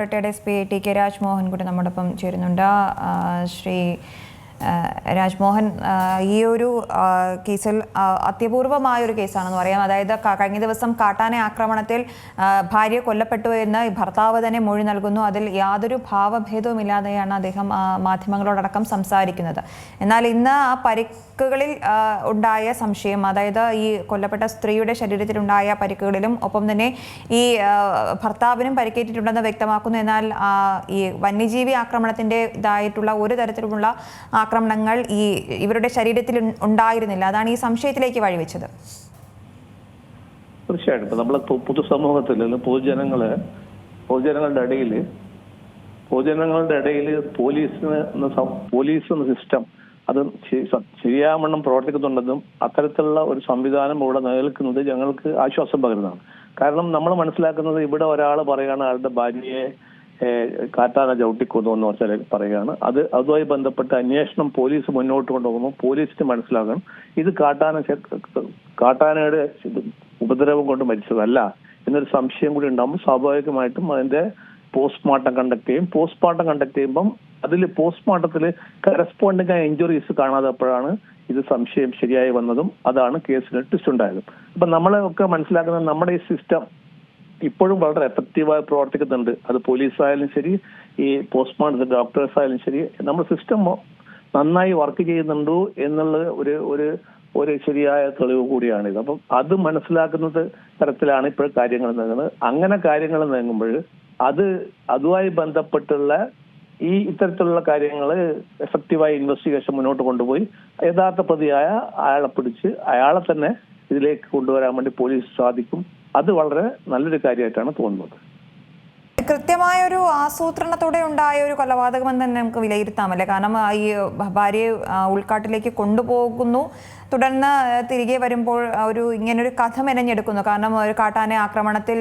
Retired S P T K Rajmohan കൂടി നമ്മോടൊപ്പം ചേരുന്നുണ്ട്. ശ്രീ രാജ്മോഹൻ, ഈ ഒരു കേസിൽ അത്യപൂർവമായൊരു കേസാണെന്ന് പറയാം. അതായത് കഴിഞ്ഞ ദിവസം കാട്ടാന ആക്രമണത്തിൽ ഭാര്യ കൊല്ലപ്പെട്ടു എന്ന് ഭർത്താവ് തന്നെ മൊഴി നൽകുന്നു. അതിൽ യാതൊരു ഭാവഭേദവുമില്ലാതെയാണ് അദ്ദേഹം മാധ്യമങ്ങളോടക്കം സംസാരിക്കുന്നത്. എന്നാൽ ഇന്ന് ആ പരിക്കുകളിൽ ഉണ്ടായ സംശയം, അതായത് ഈ കൊല്ലപ്പെട്ട സ്ത്രീയുടെ ശരീരത്തിലുണ്ടായ പരിക്കുകളിലും ഒപ്പം തന്നെ ഈ ഭർത്താവിനും പരിക്കേറ്റിട്ടുണ്ടെന്ന് വ്യക്തമാക്കുന്നു. എന്നാൽ ഈ വന്യജീവി ആക്രമണത്തിൻ്റെ ഇതായിട്ടുള്ള ഒരു തരത്തിലുമുള്ള ആക്രമണങ്ങൾ ഇവരുടെ ശരീരത്തിൽ ഉണ്ടായിരുന്നില്ല. അതാണ് ഈ സംശയത്തിലേക്ക് വഴിവെച്ചത്. തീർച്ചയായിട്ടും നമ്മൾ പൊതുസമൂഹത്തിൽ പൊതുജനങ്ങളുടെ ഇടയിൽ പോലീസ് എന്ന സിസ്റ്റം അത് ശരിയാവണ്ണം പ്രവർത്തിക്കുന്നുണ്ടെന്നും അത്തരത്തിലുള്ള ഒരു സംവിധാനം ഇവിടെ നിലനിൽക്കുന്നത് ഞങ്ങൾക്ക് ആശ്വാസം പകരുന്നതാണ്. കാരണം നമ്മൾ മനസ്സിലാക്കുന്നത്, ഇവിടെ ഒരാൾ പറയുകയാണ് അയാളുടെ ഭാര്യയെ കാട്ടാന ചവിട്ടിക്കൊന്നു എന്ന് പറയുകയാണ്. അതുമായി ബന്ധപ്പെട്ട അന്വേഷണം പോലീസ് മുന്നോട്ട് കൊണ്ടുപോകുമ്പോൾ പോലീസിന് മനസ്സിലാക്കണം ഇത് കാട്ടാനയുടെ ഉപദ്രവം കൊണ്ട് മരിച്ചതല്ല എന്നൊരു സംശയം കൂടി ഉണ്ടാകുമ്പോൾ സ്വാഭാവികമായിട്ടും അതിന്റെ പോസ്റ്റ്മോർട്ടം കണ്ടക്ട് ചെയ്യുമ്പം അതിൽ പോസ്റ്റ്മോർട്ടത്തിൽ കറസ്പോണ്ടിങ് ആയ ഇഞ്ചുറീസ് കാണാത്തപ്പോഴാണ് ഇത് സംശയം ശരിയായി വന്നതും അതാണ് കേസിന് ട്വിസ്റ്റ് ഉണ്ടായതും. അപ്പൊ നമ്മളൊക്കെ മനസ്സിലാക്കുന്നത് നമ്മുടെ ഈ സിസ്റ്റം ഇപ്പോഴും വളരെ എഫക്റ്റീവായി പ്രവർത്തിക്കുന്നുണ്ട്. അത് പോലീസ് ആയാലും ശരി, ഈ പോസ്റ്റ്മോർട്ടം ഡോക്ടേഴ്സ് ആയാലും ശരി, നമ്മുടെ സിസ്റ്റം നന്നായി വർക്ക് ചെയ്യുന്നുണ്ടോ എന്നുള്ള ഒരു ശരിയായ തെളിവ് കൂടിയാണിത്. അപ്പം അത് മനസ്സിലാക്കുന്നത് തരത്തിലാണ് ഇപ്പോൾ കാര്യങ്ങൾ നീങ്ങുന്നത്. അങ്ങനെ കാര്യങ്ങൾ നീങ്ങുമ്പോൾ അതുമായി ബന്ധപ്പെട്ടുള്ള ഇത്തരത്തിലുള്ള കാര്യങ്ങൾ എഫക്റ്റീവായി ഇൻവെസ്റ്റിഗേഷൻ മുന്നോട്ട് കൊണ്ടുപോയി യഥാർത്ഥ പ്രതിയായ അയാളെ പിടിച്ച് അയാളെ തന്നെ ഇതിലേക്ക് കൊണ്ടുവരാൻ വേണ്ടി പോലീസ് സാധിക്കും. അത് വളരെ നല്ലൊരു കാര്യമായിട്ടാണ് തോന്നുന്നത്. കൃത്യമായ ഒരു ആസൂത്രണത്തോടെ ഉണ്ടായ ഒരു കൊലപാതകമെന്ന് തന്നെ നമുക്ക് വിലയിരുത്താമല്ലേ? കാരണം ഈ ഭാര്യയെ ഉൾക്കാട്ടിലേക്ക് കൊണ്ടുപോകുന്നു, തുടർന്ന് തിരികെ വരുമ്പോൾ ഇങ്ങനൊരു കഥ മെനഞ്ഞെടുക്കുന്നു. കാരണം ഒരു കാട്ടാന ആക്രമണത്തിൽ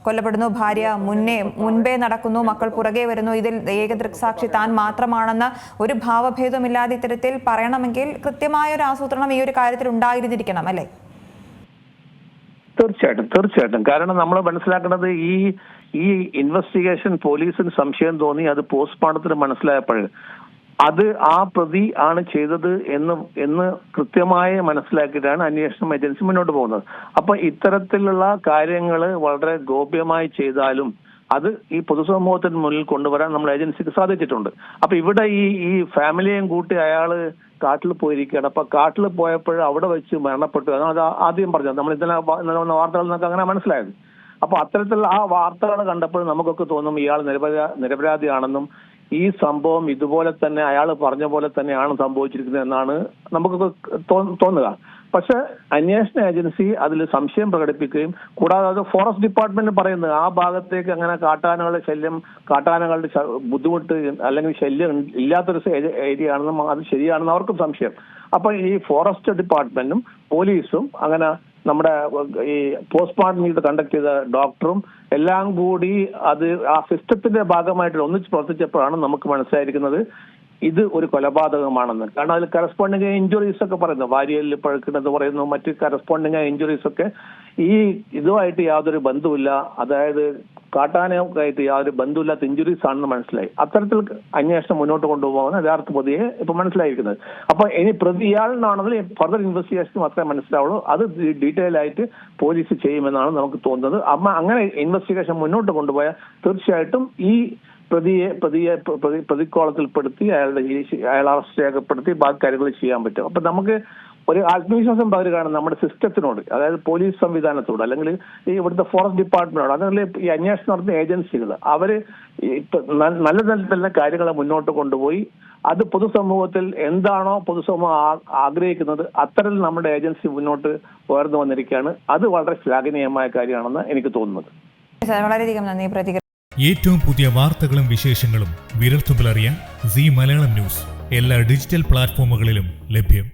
കൊല്ലപ്പെടുന്നു, ഭാര്യ മുൻപേ നടക്കുന്നു, മക്കൾ പുറകെ വരുന്നു, ഇതിൽ ഏക ദൃക്സാക്ഷി താൻ മാത്രമാണെന്ന് ഒരു ഭാവഭേദമില്ലാതെ ഇത്തരത്തിൽ പറയണമെങ്കിൽ കൃത്യമായ ഒരു ആസൂത്രണം ഈ ഒരു കാര്യത്തിൽ ഉണ്ടായിരുന്നിരിക്കണം അല്ലേ? തീർച്ചയായിട്ടും. കാരണം നമ്മൾ മനസ്സിലാക്കുന്നത് ഈ ഇൻവെസ്റ്റിഗേഷൻ പോലീസിന് സംശയം തോന്നി, അത് പോസ്റ്റ്മോർട്ടത്തിന് മനസ്സിലായപ്പോൾ അത് ആ പ്രതി ആണ് ചെയ്തത് എന്ന് കൃത്യമായി മനസ്സിലാക്കിയിട്ടാണ് അന്വേഷണം ഏജൻസി മുന്നോട്ട് പോകുന്നത്. അപ്പൊ ഇത്തരത്തിലുള്ള കാര്യങ്ങൾ വളരെ ഗോപ്യമായി ചെയ്താലും അത് ഈ പൊതുസമൂഹത്തിന് മുന്നിൽ കൊണ്ടുവരാൻ നമ്മൾ ഏജൻസിക്ക് സാധിച്ചിട്ടുണ്ട്. അപ്പൊ ഇവിടെ ഈ ഫാമിലിയെയും കൂട്ടി അയാള് കാട്ടിൽ പോയിരിക്കുകയാണ്. അപ്പൊ കാട്ടിൽ പോയപ്പോൾ അവിടെ വെച്ച് മരണപ്പെട്ടു. അത് ആദ്യം പറഞ്ഞത് നമ്മൾ ഇന്നലെ വന്ന വാർത്തകളിൽ നിന്നൊക്കെ അങ്ങനെ മനസ്സിലായത്. അപ്പൊ അത്തരത്തിലുള്ള ആ വാർത്തകൾ കണ്ടപ്പോൾ നമുക്കൊക്കെ തോന്നും ഇയാൾ നിരപരാധിയാണെന്നും ഈ സംഭവം ഇതുപോലെ തന്നെ അയാൾ പറഞ്ഞ പോലെ തന്നെയാണ് സംഭവിച്ചിരിക്കുന്നത് എന്നാണ് നമുക്കൊക്കെ തോന്നുക. പക്ഷെ അന്വേഷണ ഏജൻസി അതിൽ സംശയം പ്രകടിപ്പിക്കുകയും കൂടാതെ അത് ഫോറസ്റ്റ് ഡിപ്പാർട്ട്മെന്റ് പറയുന്നത് ആ ഭാഗത്തേക്ക് അങ്ങനെ കാട്ടാനകളുടെ ബുദ്ധിമുട്ട് അല്ലെങ്കിൽ ശല്യം ഇല്ലാത്തൊരു ഏരിയ ആണെന്നും അത് ശരിയാണെന്ന് അവർക്കും സംശയം. അപ്പൊ ഈ ഫോറസ്റ്റ് ഡിപ്പാർട്ട്മെന്റും പോലീസും അങ്ങനെ നമ്മുടെ ഈ പോസ്റ്റ്മോർട്ടം ചെയ്ത് കണ്ടക്ട് ചെയ്ത ഡോക്ടറും എല്ലാം കൂടി അത് ആ സിസ്റ്റത്തിന്റെ ഭാഗമായിട്ട് ഒന്നിച്ച് പ്രവർത്തിച്ചപ്പോഴാണ് നമുക്ക് മനസ്സിലായിരിക്കുന്നത് ഇത് ഒരു കൊലപാതകമാണെന്ന്. കാരണം അതിൽ കറസ്പോണ്ടിങ് ഇഞ്ചുറീസ് ഒക്കെ പറയുന്നു, ഭാര്യയിൽ പഴുക്കുന്നത് പറയുന്നു, മറ്റ് കറസ്പോണ്ടിങ് ഇഞ്ചുറീസ് ഒക്കെ ഇതുമായിട്ട് യാതൊരു ബന്ധവുമില്ല, അതായത് കാട്ടാനയായിട്ട് യാതൊരു ബന്ധമില്ലാത്ത ഇഞ്ചുറീസ് ആണെന്ന് മനസ്സിലായി. അത്തരത്തിൽ അന്വേഷണം മുന്നോട്ട് കൊണ്ടുപോകുന്ന യഥാർത്ഥ പ്രതിയെ ഇപ്പൊ മനസ്സിലായിരിക്കുന്നത്. അപ്പൊ ഇനി പ്രതി ഇയാളിനാണെങ്കിൽ ഫർദർ ഇൻവെസ്റ്റിഗേഷൻ മാത്രമേ മനസ്സിലാവുള്ളൂ. അത് ഡീറ്റെയിൽ ആയിട്ട് പോലീസ് ചെയ്യുമെന്നാണ് നമുക്ക് തോന്നുന്നത്. അങ്ങനെ ഇൻവെസ്റ്റിഗേഷൻ മുന്നോട്ട് കൊണ്ടുപോയാൽ തീർച്ചയായിട്ടും ഈ പ്രതിക്കോളത്തിൽപ്പെടുത്തി അയാളെ അറസ്റ്റ് രേഖപ്പെടുത്തി ബാക്കി കാര്യങ്ങൾ ചെയ്യാൻ പറ്റും. അപ്പൊ നമുക്ക് ഒരു ആത്മവിശ്വാസം പകരുകയാണ് നമ്മുടെ സിസ്റ്റത്തിനോട്, അതായത് പോലീസ് സംവിധാനത്തോട്, അല്ലെങ്കിൽ ഈ ഇവിടുത്തെ ഫോറസ്റ്റ് ഡിപ്പാർട്ട്മെന്റോട്, അതല്ലെങ്കിൽ ഈ അന്വേഷണം നടത്തുന്ന ഏജൻസികൾ അവര് നല്ല നല്ല കാര്യങ്ങളെ മുന്നോട്ട് കൊണ്ടുപോയി അത് പൊതുസമൂഹത്തിൽ എന്താണോ പൊതുസമൂഹം ആഗ്രഹിക്കുന്നത് അത്തരത്തിൽ നമ്മുടെ ഏജൻസി മുന്നോട്ട് ഉയർന്നു വന്നിരിക്കുകയാണ്. അത് വളരെ ശ്ലാഘനീയമായ കാര്യമാണെന്ന് എനിക്ക് തോന്നുന്നത്. വളരെയധികം നന്ദി. ഏറ്റവും പുതിയ വാർത്തകളും വിശേഷങ്ങളും വിരൽത്തുമ്പിലറിയാൻ സീ മലയാളം ന്യൂസ് എല്ലാ ഡിജിറ്റൽ പ്ലാറ്റ്ഫോമുകളിലും ലഭ്യം.